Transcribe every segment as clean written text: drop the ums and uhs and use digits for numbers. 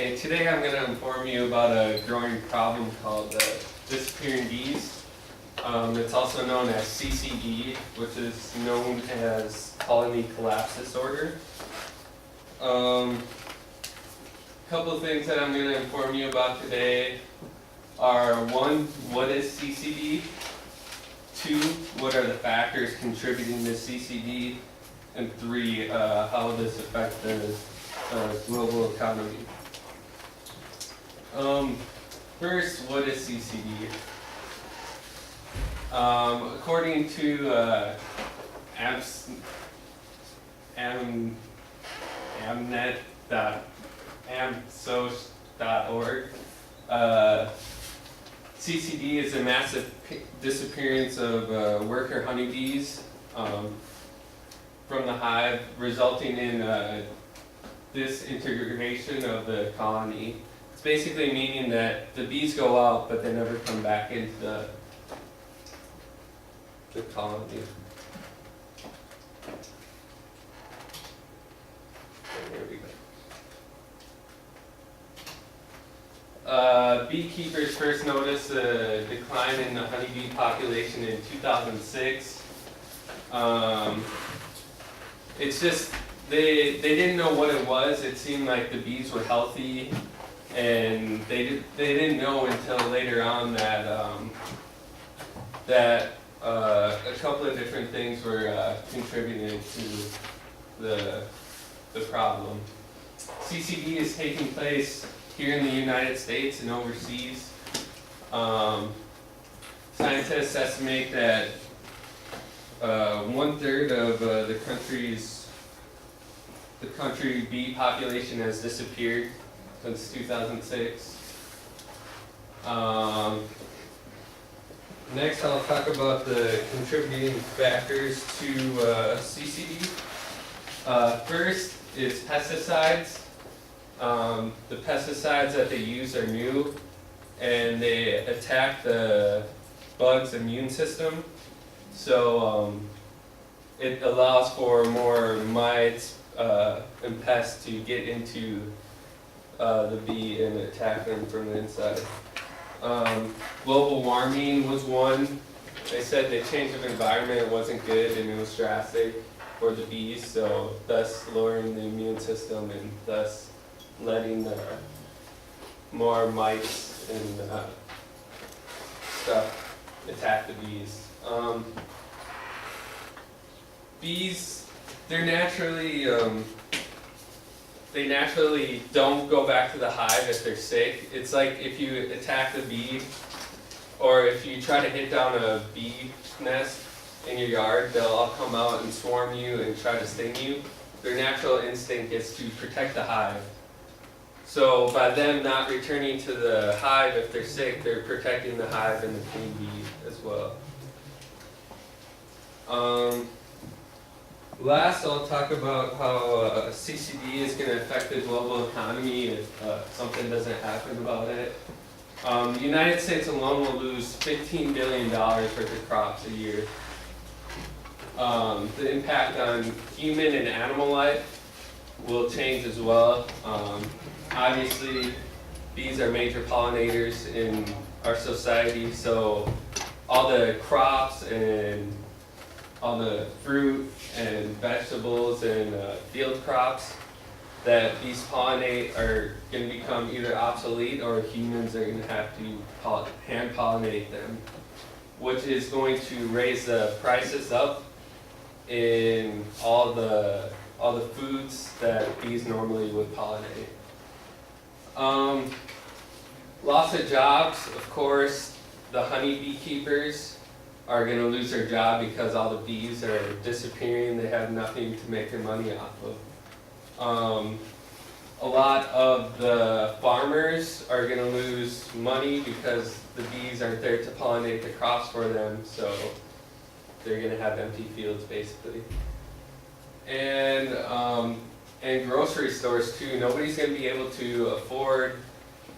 Hey, today I'm going to inform you about a growing problem called disappearing bees. It's also known as CCD, which is known as colony collapse disorder. A couple of things that I'm going to inform you about today are: one, what is CCD? Two, what are the factors contributing to CCD? And three, how will this affect the global economy? First, what is CCD? According to amnet.amsoc.org, CCD is a massive disappearance of worker honeybees from the hive, resulting in disintegration of the colony. It's basically meaning that the bees go out, but they never come back into the colony. There we go. Beekeepers first noticed a decline in the honeybee population in 2006. It's just they didn't know what it was. It seemed like the bees were healthy, and they didn't know until later on that a couple of different things were contributing to the problem. CCD is taking place here in the United States and overseas. Scientists estimate that 1/3 of the country bee population has disappeared since 2006. Next, I'll talk about the contributing factors to CCD. First is pesticides. The pesticides that they use are new, and they attack the bug's immune system. So it allows for more mites and pests to get into the bee and attack them from the inside. Global warming was one. They said the change of environment wasn't good and it was drastic for the bees, so thus lowering the immune system and thus letting more mites and stuff attack the bees. Bees, they naturally don't go back to the hive if they're sick. It's like if you attack the bee, or if you try to hit down a bee nest in your yard, they'll all come out and swarm you and try to sting you. Their natural instinct is to protect the hive. So by them not returning to the hive if they're sick, they're protecting the hive and the queen bee as well. Last, I'll talk about how CCD is going to affect the global economy if something doesn't happen about it. The United States alone will lose $15 billion worth of crops a year. The impact on human and animal life will change as well. Obviously, bees are major pollinators in our society, so all the crops and all the fruit and vegetables and field crops that bees pollinate are going to become either obsolete, or humans are going to have to hand pollinate them, which is going to raise the prices up in all the foods that bees normally would pollinate. Loss of jobs, of course. The honey beekeepers are going to lose their job because all the bees are disappearing. They have nothing to make their money off of. A lot of the farmers are going to lose money because the bees aren't there to pollinate the crops for them, so they're going to have empty fields basically. And grocery stores too. Nobody's going to be able to afford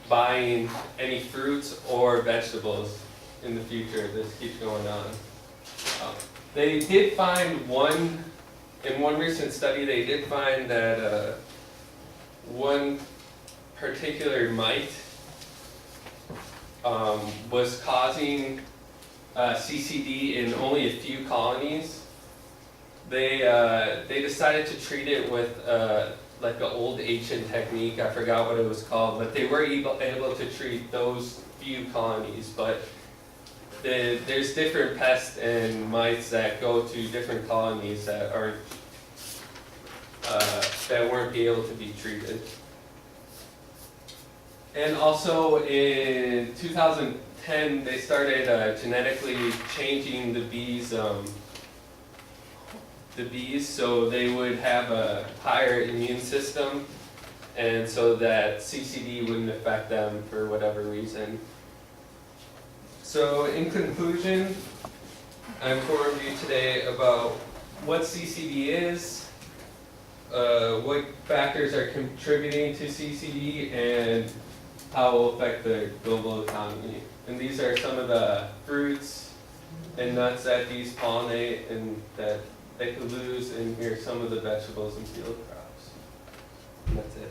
buying any fruits or vegetables in the future. This keeps going on. They did find in one recent study, they did find that particular mite was causing CCD in only a few colonies. They decided to treat it with like an old ancient technique. I forgot what it was called, but they were able to treat those few colonies. But there's different pests and mites that go to different colonies that aren't that weren't able to be treated. And also in 2010, they started genetically changing the bees so they would have a higher immune system, and so that CCD wouldn't affect them for whatever reason. So in conclusion, I informed you today about what CCD is, what factors are contributing to CCD, and how it will affect the global economy. And these are some of the fruits and nuts that bees pollinate and that they could lose, and here are some of the vegetables and field crops. And that's it.